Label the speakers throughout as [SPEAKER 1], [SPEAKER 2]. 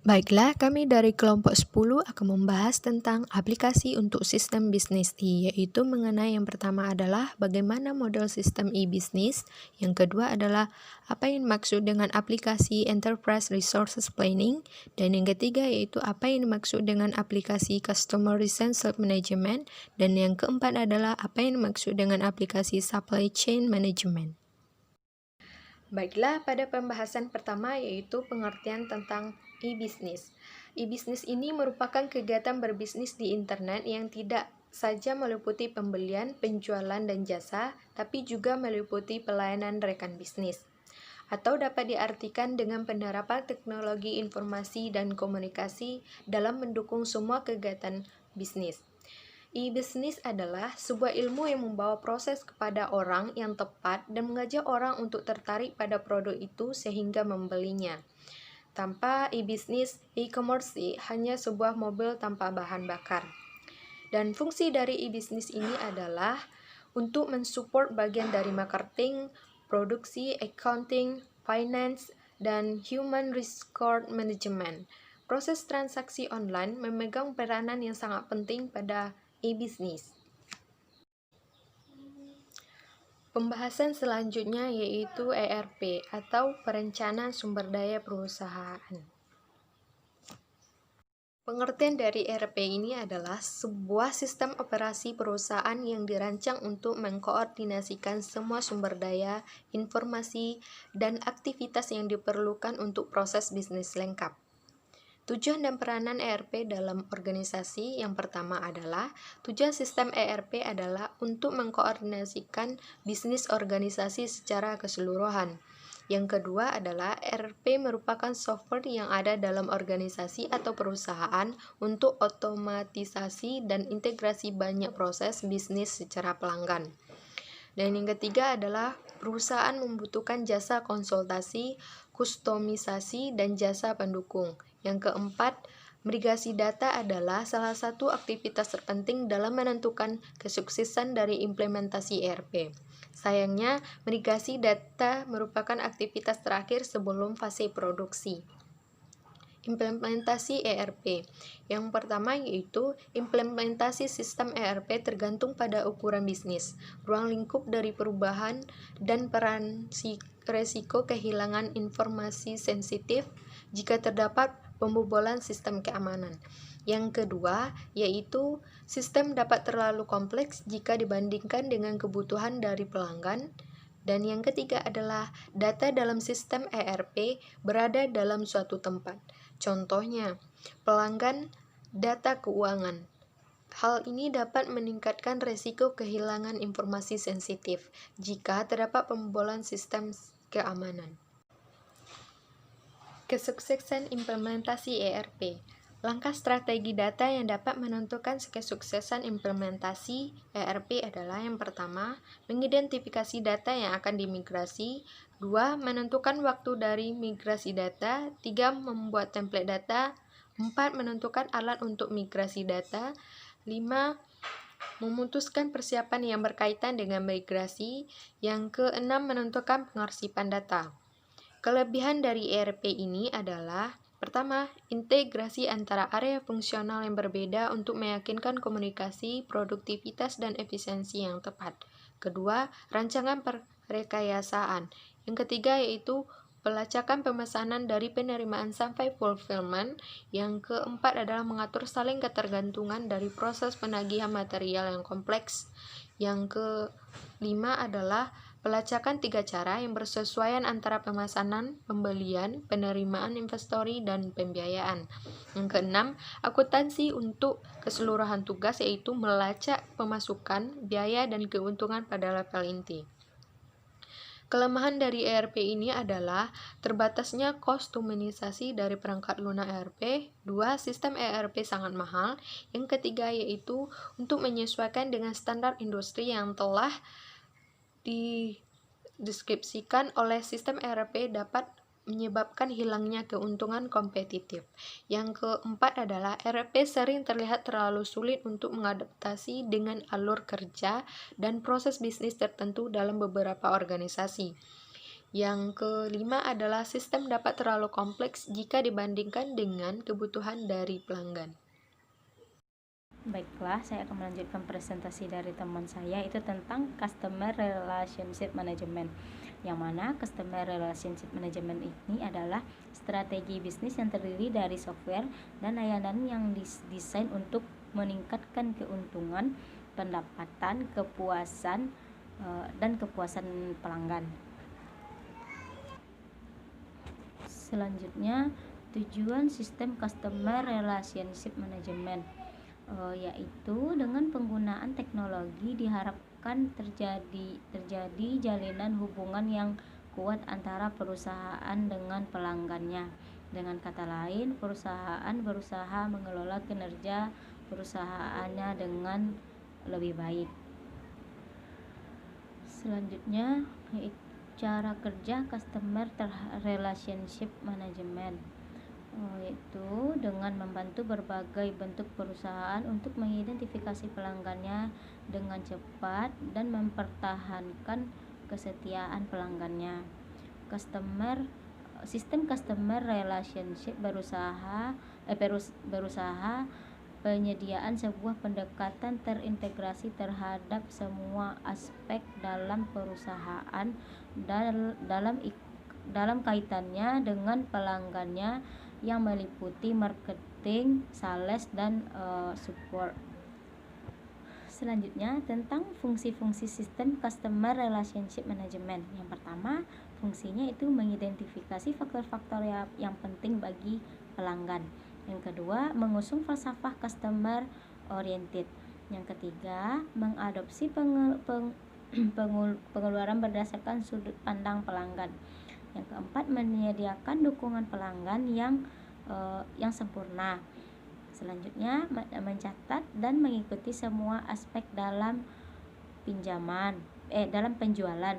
[SPEAKER 1] Baiklah, kami dari kelompok 10 akan membahas tentang aplikasi untuk sistem bisnis yaitu mengenai yang pertama adalah bagaimana model sistem e-bisnis, yang kedua adalah apa yang dimaksud dengan aplikasi Enterprise Resources Planning, dan yang ketiga yaitu apa yang dimaksud dengan aplikasi Customer Relationship Management, dan yang keempat adalah apa yang dimaksud dengan aplikasi Supply Chain Management. Baiklah, pada pembahasan pertama yaitu pengertian tentang e-bisnis. E-bisnis ini merupakan kegiatan berbisnis di internet yang tidak saja meliputi pembelian, penjualan, dan jasa, tapi juga meliputi pelayanan rekan bisnis. Atau dapat diartikan dengan penerapan teknologi informasi dan komunikasi dalam mendukung semua kegiatan bisnis. E-bisnis adalah sebuah ilmu yang membawa proses kepada orang yang tepat dan mengajak orang untuk tertarik pada produk itu sehingga membelinya. Tanpa e-bisnis, e-commerce hanya sebuah mobil tanpa bahan bakar. Dan fungsi dari e-bisnis ini adalah untuk mensupport bagian dari marketing, produksi, accounting, finance, dan human resource management. Proses transaksi online memegang peranan yang sangat penting pada e-bisnis. Pembahasan selanjutnya yaitu ERP atau Perencanaan Sumber Daya Perusahaan. Pengertian dari ERP ini adalah sebuah sistem operasi perusahaan yang dirancang untuk mengkoordinasikan semua sumber daya, informasi, dan aktivitas yang diperlukan untuk proses bisnis lengkap. Tujuan dan peranan ERP dalam organisasi yang pertama adalah, tujuan sistem ERP adalah untuk mengkoordinasikan bisnis organisasi secara keseluruhan. Yang kedua adalah, ERP merupakan software yang ada dalam organisasi atau perusahaan untuk otomatisasi dan integrasi banyak proses bisnis secara pelanggan. Dan yang ketiga adalah, perusahaan membutuhkan jasa konsultasi, kustomisasi, dan jasa pendukung. Yang keempat, migrasi data adalah salah satu aktivitas terpenting dalam menentukan kesuksesan dari implementasi ERP. Sayangnya, migrasi data merupakan aktivitas terakhir sebelum fase produksi. Implementasi ERP. Yang pertama yaitu implementasi sistem ERP tergantung pada ukuran bisnis, ruang lingkup dari perubahan, dan peran resiko kehilangan informasi sensitif jika terdapat pembobolan sistem keamanan. Yang kedua yaitu sistem dapat terlalu kompleks jika dibandingkan dengan kebutuhan dari pelanggan. Dan yang ketiga adalah data dalam sistem ERP berada dalam suatu tempat. Contohnya, pelanggan data keuangan. Hal ini dapat meningkatkan risiko kehilangan informasi sensitif jika terdapat pembobolan sistem keamanan. Kesuksesan implementasi ERP. Langkah strategi data yang dapat menentukan kesuksesan implementasi ERP adalah yang pertama, mengidentifikasi data yang akan dimigrasi, 2. Menentukan waktu dari migrasi data, 3. Membuat template data, 4. Menentukan alat untuk migrasi data, 5. Memutuskan persiapan yang berkaitan dengan migrasi, yang keenam menentukan pengarsipan data. Kelebihan dari ERP ini adalah, pertama, integrasi antara area fungsional yang berbeda untuk meyakinkan komunikasi, produktivitas, dan efisiensi yang tepat. Kedua, rancangan perekayasaan. Yang ketiga yaitu pelacakan pemesanan dari penerimaan sampai fulfillment. Yang keempat adalah mengatur saling ketergantungan dari proses penagihan material yang kompleks. Yang kelima adalah pelacakan 3 cara yang bersesuaian antara pemesanan, pembelian, penerimaan inventory, dan pembiayaan. Yang keenam, akuntansi untuk keseluruhan tugas yaitu melacak pemasukan, biaya, dan keuntungan pada level inti. Kelemahan dari ERP ini adalah terbatasnya kostumisasi dari perangkat lunak ERP. 2. Sistem ERP sangat mahal. Yang ketiga yaitu untuk menyesuaikan dengan standar industri yang telah dideskripsikan oleh sistem ERP dapat menyebabkan hilangnya keuntungan kompetitif. Yang keempat adalah ERP sering terlihat terlalu sulit untuk mengadaptasi dengan alur kerja dan proses bisnis tertentu dalam beberapa organisasi. Yang kelima adalah sistem dapat terlalu kompleks jika dibandingkan dengan kebutuhan dari pelanggan.
[SPEAKER 2] Baiklah, saya akan melanjutkan presentasi dari teman saya itu tentang Customer Relationship Management. Yang mana Customer Relationship Management ini adalah strategi bisnis yang terdiri dari software dan layanan yang didesain untuk meningkatkan keuntungan, pendapatan, kepuasan, dan kepuasan pelanggan. Selanjutnya, tujuan sistem Customer Relationship Management yaitu dengan penggunaan teknologi diharapkan terjadi jalinan hubungan yang kuat antara perusahaan dengan pelanggannya. Dengan kata lain, perusahaan berusaha mengelola kinerja perusahaannya dengan lebih baik. Selanjutnya, cara kerja Customer Relationship Management, yaitu dengan membantu berbagai bentuk perusahaan untuk mengidentifikasi pelanggannya dengan cepat dan mempertahankan kesetiaan pelanggannya. Sistem Customer Relationship berusaha penyediaan sebuah pendekatan terintegrasi terhadap semua aspek dalam perusahaan dalam kaitannya dengan pelanggannya yang meliputi marketing, sales, dan support. Selanjutnya, tentang fungsi-fungsi sistem Customer Relationship Management. Yang pertama, fungsinya itu mengidentifikasi faktor-faktor yang penting bagi pelanggan. Yang kedua, mengusung falsafah customer oriented. Yang ketiga, mengadopsi pengeluaran berdasarkan sudut pandang pelanggan. Yang keempat, menyediakan dukungan pelanggan yang sempurna. Selanjutnya, mencatat dan mengikuti semua aspek dalam penjualan.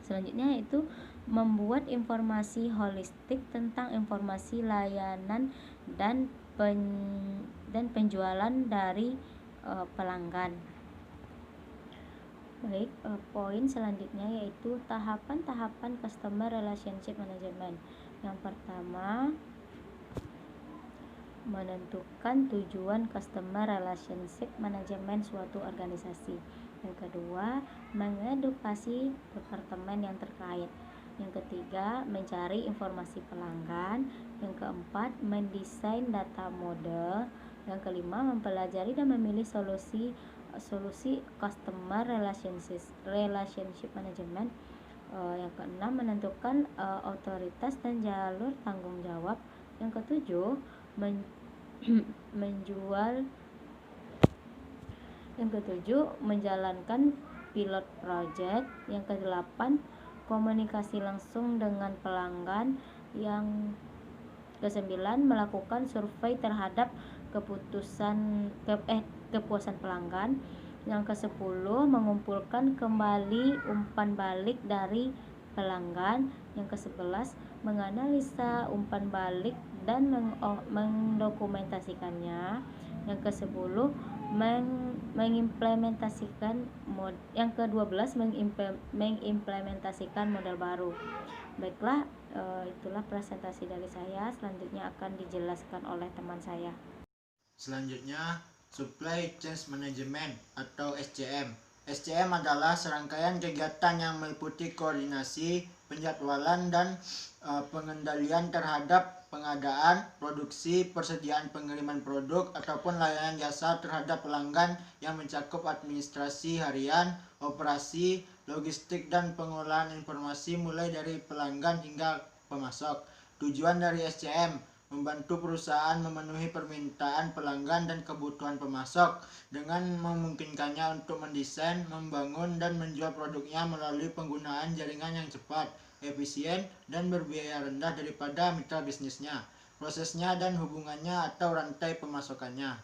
[SPEAKER 2] Selanjutnya yaitu membuat informasi holistik tentang informasi layanan dan penjualan dari pelanggan. Baik, poin selanjutnya yaitu tahapan-tahapan Customer Relationship Management. Yang pertama, menentukan tujuan Customer Relationship Management suatu organisasi. Yang kedua, mengedukasi departemen yang terkait. Yang ketiga, mencari informasi pelanggan. Yang keempat, mendesain data model. Yang kelima, mempelajari dan memilih solusi Customer Relationship Management. Yang keenam, menentukan otoritas dan jalur tanggung jawab. Yang ketujuh, menjalankan pilot project. Yang kedelapan, komunikasi langsung dengan pelanggan. Yang kesembilan, melakukan survei terhadap kepuasan pelanggan. Yang kesepuluh, mengumpulkan kembali umpan balik dari pelanggan. Yang kesebelas, menganalisa umpan balik dan mendokumentasikannya. Yang ke-10, mengimplementasikan yang ke-12, mengimplementasikan model baru. Baiklah, itulah presentasi dari saya. Selanjutnya akan dijelaskan oleh teman saya.
[SPEAKER 3] Selanjutnya, Supply Chain Management atau SCM. SCM adalah serangkaian kegiatan yang meliputi koordinasi, penjadwalan, dan pengendalian terhadap pengadaan, produksi, persediaan pengiriman produk, ataupun layanan jasa terhadap pelanggan yang mencakup administrasi harian, operasi, logistik, dan pengolahan informasi mulai dari pelanggan hingga pemasok. Tujuan dari SCM membantu perusahaan memenuhi permintaan pelanggan dan kebutuhan pemasok dengan memungkinkannya untuk mendesain, membangun, dan menjual produknya melalui penggunaan jaringan yang cepat, efisien, dan berbiaya rendah daripada mitra bisnisnya, prosesnya, dan hubungannya atau rantai pemasokannya.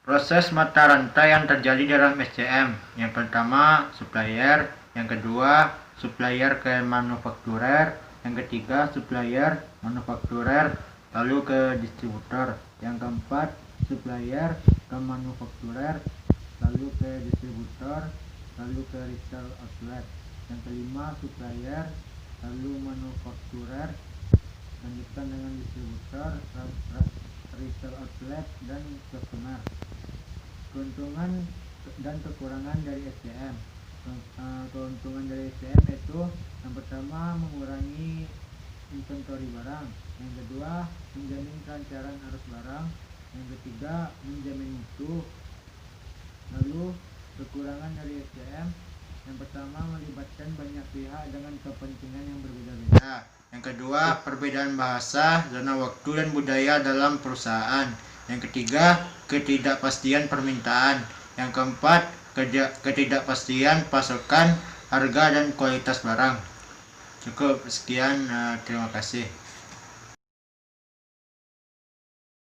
[SPEAKER 3] Proses mata rantai yang terjadi dalam SCM. Yang pertama, supplier. Yang kedua, supplier ke manufakturer. Yang ketiga, supplier, manufakturer, lalu ke distributor. Yang keempat, supplier ke manufakturer, lalu ke distributor, lalu ke retail outlet. Yang kelima, supplier, lalu manufakturer, lanjutkan dengan distributor, retail outlet, dan customer. Keuntungan dan kekurangan dari SCM. Keuntungan dari SCM yaitu yang pertama, mengurangi inventory barang, yang kedua, menjamin kelancaran arus barang, yang ketiga, menjamin mutu. Lalu kekurangan dari SCM, yang pertama, melibatkan banyak pihak dengan kepentingan yang berbeda-beda. Yang kedua, perbedaan bahasa, zona waktu, dan budaya dalam perusahaan. Yang ketiga, ketidakpastian permintaan. Yang keempat, ketidakpastian pasokan, harga, dan kualitas barang. Cukup sekian, terima kasih.